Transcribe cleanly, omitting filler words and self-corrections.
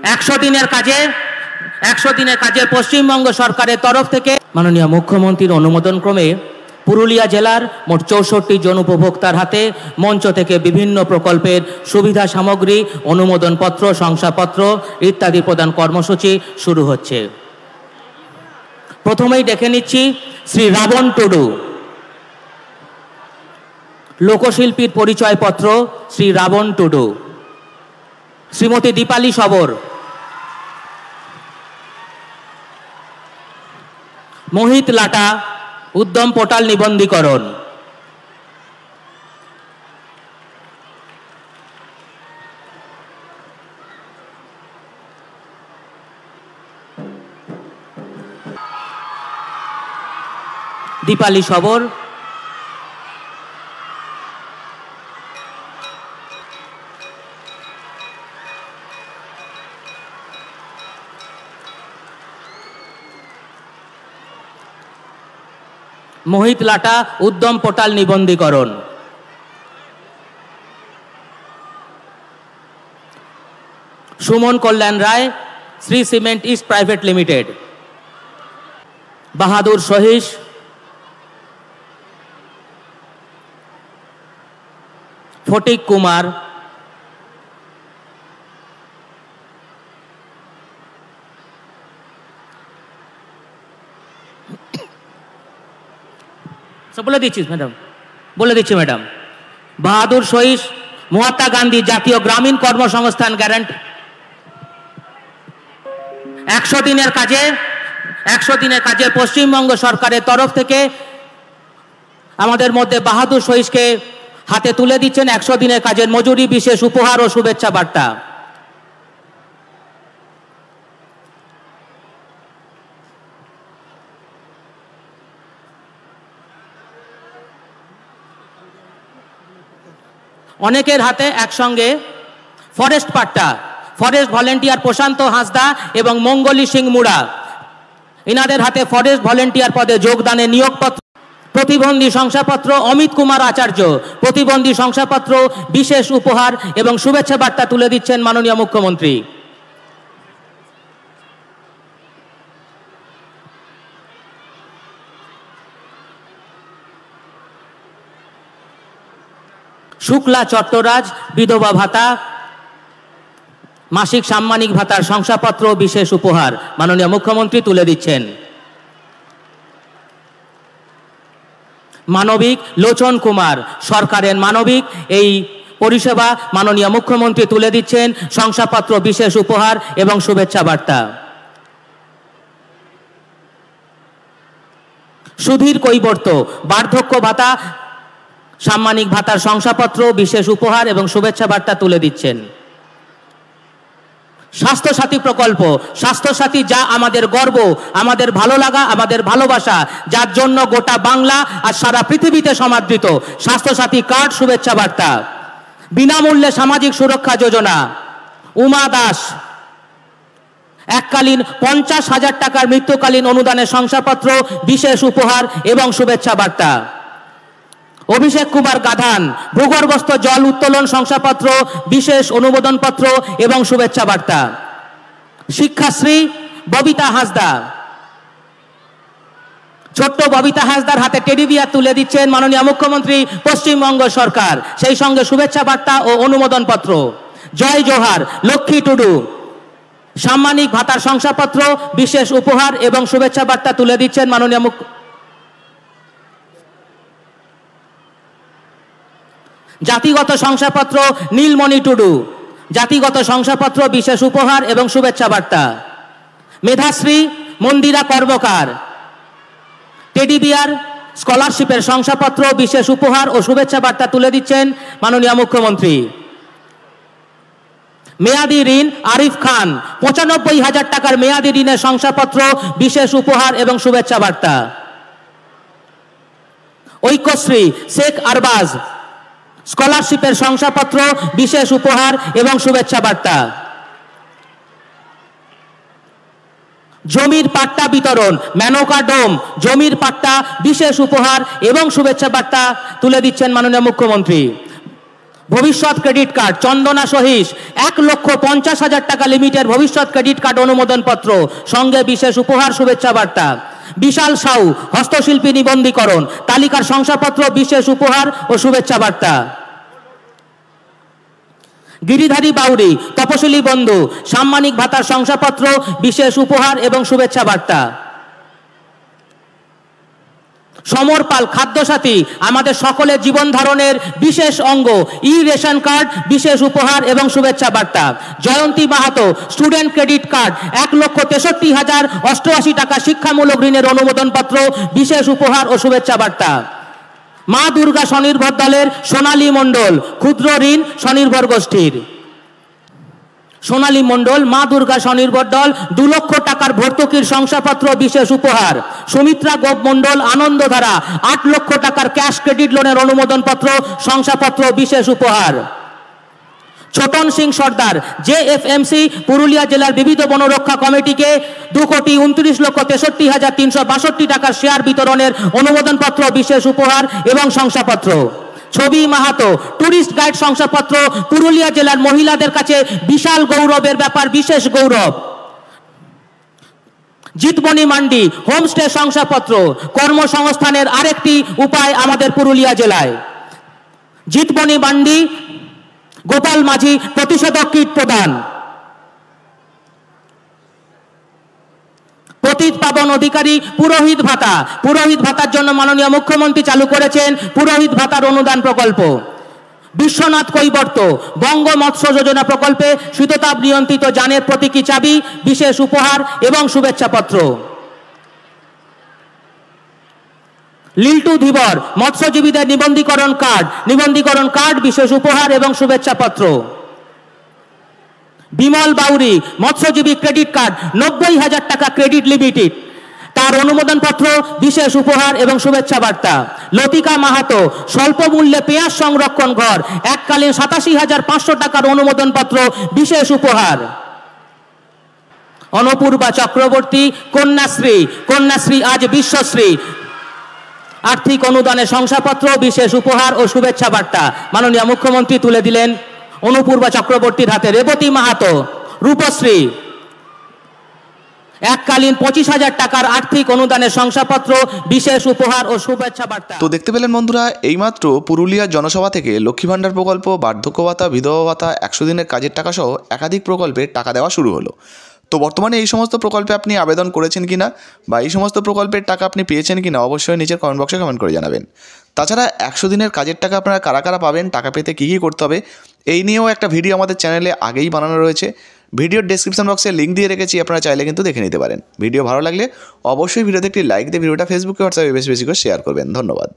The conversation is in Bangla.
100 দিনের কাজে পশ্চিমবঙ্গ সরকারের তরফ থেকে মাননীয় মুখ্যমন্ত্রীর অনুমোদন ক্রমে পুরুলিয়া জেলার মোট 64 জন উপভোক্তার হাতে মঞ্চ থেকে বিভিন্ন প্রকল্পের সুবিধা সামগ্রী, অনুমোদনপত্র, শংসাপত্র ইত্যাদি প্রদান কর্মসূচি শুরু হচ্ছে। প্রথমেই দেখে নিচ্ছি শ্রী রাবণ টুডু, লোকশিল্পীর পরিচয়পত্র শ্রী রাবণ টুডু। শ্রীমতী দীপালি সবর, মোহিত লাটা, উদ্যম পোর্টাল নিবন্ধীকরণ। দীপালি সবর, মোহিত লাটা, উদ্যম পোর্টাল নিবন্ধীকরণ। Suman Kalyan Roy, Shri cement east private limited. Bahadur Sahis, Phatik Kumar, বলে দিচ্ছি ম্যাডাম। বাহাদুর সহিস, মহাত্মা গান্ধী জাতীয় গ্রামীণ কর্মসংস্থান গ্যারান্টি। 100 দিনের কাজে পশ্চিমবঙ্গ সরকারের তরফ থেকে আমাদের মধ্যে বাহাদুর সহিসকে হাতে তুলে দিচ্ছেন 100 দিনের কাজের মজুরি, বিশেষ উপহার ও শুভেচ্ছা বার্তা। অনেকের হাতে একসঙ্গে ফরেস্ট পাট্টা, ফরেস্ট ভলেন্টিয়ার প্রশান্ত হাঁসদা এবং মঙ্গলী সিং মুড়া, এনাদের হাতে ফরেস্ট ভলেন্টিয়ার পদে যোগদানের নিয়োগপত্র। প্রতিবন্ধী শংসাপত্র অমিত কুমার আচার্য, প্রতিবন্ধী শংসাপত্র, বিশেষ উপহার এবং শুভেচ্ছা বার্তা তুলে দিচ্ছেন মাননীয় মুখ্যমন্ত্রী। শুক্লা চট্টরাজ, বিধবা ভাতা, মাসিক সাম্মানিক ভাতার শংসাপত্র, বিশেষ উপহার মাননীয় মুখ্যমন্ত্রী তুলে দিচ্ছেন। মানবিক লোচন কুমার, সরকারের মানবিক এই পরিষেবা মাননীয় মুখ্যমন্ত্রী তুলে দিচ্ছেন শংসাপত্র, বিশেষ উপহার এবং শুভেচ্ছা বার্তা। সুধীর কৈবর্ত, বার্ধক্য ভাতা, সাম্মানিক ভাতার শংসাপত্র, বিশেষ উপহার এবং শুভেচ্ছা বার্তা তুলে দিচ্ছেন। স্বাস্থ্যসাথী প্রকল্প, স্বাস্থ্যসাথী যা আমাদের গর্ব, আমাদের ভালো লাগা, আমাদের ভালোবাসা, যার জন্য গোটা বাংলা আর সারা পৃথিবীতে সমাদৃত। স্বাস্থ্যসাথী কার্ড, শুভেচ্ছা বার্তা। বিনামূল্যে সামাজিক সুরক্ষা যোজনা, উমা দাস, এককালীন 50,000 টাকার মৃত্যুকালীন অনুদানের শংসাপত্র, বিশেষ উপহার এবং শুভেচ্ছা বার্তা। অভিষেক কুমার গাধান, ভূগর্ভস্থ জল উত্তোলন শংসাপত্র, বিশেষ অনুমোদনপত্র এবং শুভেচ্ছা বার্তা। শিক্ষাশ্রী ববিতা হাঁসদা, ছোট্ট ববিতা হাঁসদার হাতে টেডি বিয়ার তুলে দিচ্ছেন মাননীয় মুখ্যমন্ত্রী পশ্চিমবঙ্গ সরকার, সেই সঙ্গে শুভেচ্ছা বার্তা ও অনুমোদনপত্র। জয় জোহার, লক্ষ্মী টুডু, সাম্মানিক ভাতার শংসাপত্র, বিশেষ উপহার এবং শুভেচ্ছা বার্তা তুলে দিচ্ছেন মাননীয় জাতিগত শংসাপত্র নীলমণি টুডু, জাতিগত শংসাপত্র, বিশেষ উপহার এবং শুভেচ্ছা বার্তা। মেধাশ্রী মন্দিরা কর্মকার, টেডি বিয়ার, স্কলারশিপের শংসাপত্র, বিশেষ উপহার ও শুভেচ্ছা বার্তা তুলে দিচ্ছেন মাননীয় মুখ্যমন্ত্রী। মেয়াদি ঋণ আরিফ খান, 95,000 টাকার মেয়াদি ঋণের শংসাপত্র, বিশেষ উপহার এবং শুভেচ্ছা বার্তা। ঐক্যশ্রী শেখ আরবাজ, স্কলারশিপের শংসাপত্র, বিশেষ উপহার এবং শুভেচ্ছা বার্তা। জমির পাট্টা বিতরণ, মেনকা ডোম, জমির পাট্টা, বিশেষ উপহার এবং শুভেচ্ছা বার্তা তুলে দিচ্ছেন মাননীয় মুখ্যমন্ত্রী। ভবিষ্যৎ ক্রেডিট কার্ড চন্দনা সহিস 1,50,000 টাকা লিমিটের ভবিষ্যৎ ক্রেডিট কার্ড অনুমোদন পত্র, সঙ্গে বিশেষ উপহার শুভেচ্ছা বার্তা। বিশাল সাউ হস্তশিল্পী নিবন্ধীকরণ, তালিকার শংসাপত্র, বিশেষ উপহার ও শুভেচ্ছা বার্তা। গিরিধারী বাউরি তপশিলি বন্ধু সাম্মানিক ভাতার শংসাপত্র, বিশেষ উপহার এবং শুভেচ্ছা বার্তা। সমর পাল খাদ্যসাথী আমাদের সকলের জীবন ধারণের বিশেষ অঙ্গ, ই রেশন কার্ড, বিশেষ উপহার এবং শুভেচ্ছা বার্তা। জয়ন্তী মাহাতো স্টুডেন্ট ক্রেডিট কার্ড 1,63,088 টাকা শিক্ষামূলক ঋণের অনুমোদন পত্র, বিশেষ উপহার ও শুভেচ্ছা বার্তা। মা দুর্গা স্বনির্ভর দলের সোনালী মণ্ডল ক্ষুদ্র ঋণ স্বনির্ভর গোষ্ঠীর। সোনালী মণ্ডল মা দুর্গা স্বনির্ভর দল 2 লক্ষ টাকার ভর্তুকির শংসাপত্র, বিশেষ উপহার। সুমিত্রা গোপ মণ্ডল আনন্দধারা 8 লক্ষ টাকার ক্যাশ ক্রেডিট লোনের অনুমোদন পত্র, শংসাপত্র, বিশেষ উপহার। ছোটন সিং সর্দার জেএফএমসি পুরুলিয়া জেলার বিবিধ বনরক্ষা কমিটিকে 2,29,63,362 টাকার শেয়ার বিতরণের অনুমোদন পত্র, বিশেষ উপহার এবং শংসাপত্র। ছবি মাহাতো টুরিস্ট গাইড শংসাপত্র, পুরুলিয়া জেলার মহিলাদের কাছে বিশাল গৌরবের ব্যাপার, বিশেষ গৌরব। জিতমণি মান্ডি হোমস্টে শংসাপত্র, কর্মসংস্থানের আরেকটি উপায় আমাদের পুরুলিয়া জেলায়। জিতমণি মান্ডি গোপাল মাঝি প্রতিষেধক কিট প্রদান। পতিত পাবন অধিকারী পুরোহিত ভাতা, পুরোহিত ভাতার জন্য মাননীয় মুখ্যমন্ত্রী চালু করেছেন পুরোহিত ভাতার অনুদান প্রকল্প। বিশ্বনাথ কৈবর্ত বঙ্গ মৎস্য যোজনা প্রকল্পে শীততাপ নিয়ন্ত্রিত যানের প্রতীকী চাবি, বিশেষ উপহার এবং শুভেচ্ছাপত্র। লিল্টু ধীবর মৎস্যজীবীদের নিবন্ধীকরণ কার্ড, বিশেষ উপহার এবং শুভেচ্ছাপত্র। বিমল বাউরি মৎস্যজীবী ক্রেডিট কার্ড 90,000 টাকা ক্রেডিট লিমিটেড, তার অনুমোদন পত্র, বিশেষ উপহার এবং শুভেচ্ছা বার্তা। লতিকা মাহাতো স্বল্প মূল্যে পেঁয়াজ সংরক্ষণ ঘর, এককালীন 87,500 টাকার অনুমোদন পত্র, বিশেষ উপহার। অনুপূর্বা চক্রবর্তী কন্যাশ্রী আজ বিশ্বশ্রী, আর্থিক অনুদানের শংসাপত্র, বিশেষ উপহার ও শুভেচ্ছা বার্তা মাননীয় মুখ্যমন্ত্রী তুলে দিলেন অনুপূর্বা চক্রবর্তীর হাতে। রেবতী মাহাতো রূপশ্রী এককালীন 25,000 টাকার আর্থিক অনুদানের শংসাপত্র, বিশেষ উপহার ও শুভেচ্ছা বার্তা। তো দেখতে পেলেন বন্ধুরা, এইমাত্র পুরুলিয়ার জনসভা থেকে লক্ষ্মী ভাণ্ডার প্রকল্প, বার্ধক্য ভাতা, বিধবা ভাতা, 100 দিনের কাজের টাকা সহ একাধিক প্রকল্পে টাকা দেওয়া শুরু হলো। তো বর্তমানে এই সমস্ত প্রকল্পে আপনি আবেদন করেছেন কিনা বা এই সমস্ত প্রকল্পের টাকা আপনি পেয়েছেন কিনা অবশ্যই নিচের কমেন্ট বক্সে কমেন্ট করে জানাবেন। তাছাড়া 100 দিনের কাজের টাকা আপনারা কারা কারা পাবেন, টাকা পেতে কী কী করতে হবে, এই নিয়েও একটা ভিডিও আমাদের চ্যানেলে আগেই বানানো রয়েছে। ভিডিওর ডেসক্রিপশন বক্সে লিঙ্ক দিয়ে রেখেছি, আপনারা চাইলে কিন্তু দেখে নিতে পারেন। ভিডিও ভালো লাগলে অবশ্যই ভিডিওতে একটি লাইক দিয়ে ভিডিওটা ফেসবুকে হোয়াটসঅ্যাপে বেশি বেশি করে শেয়ার করবেন। ধন্যবাদ।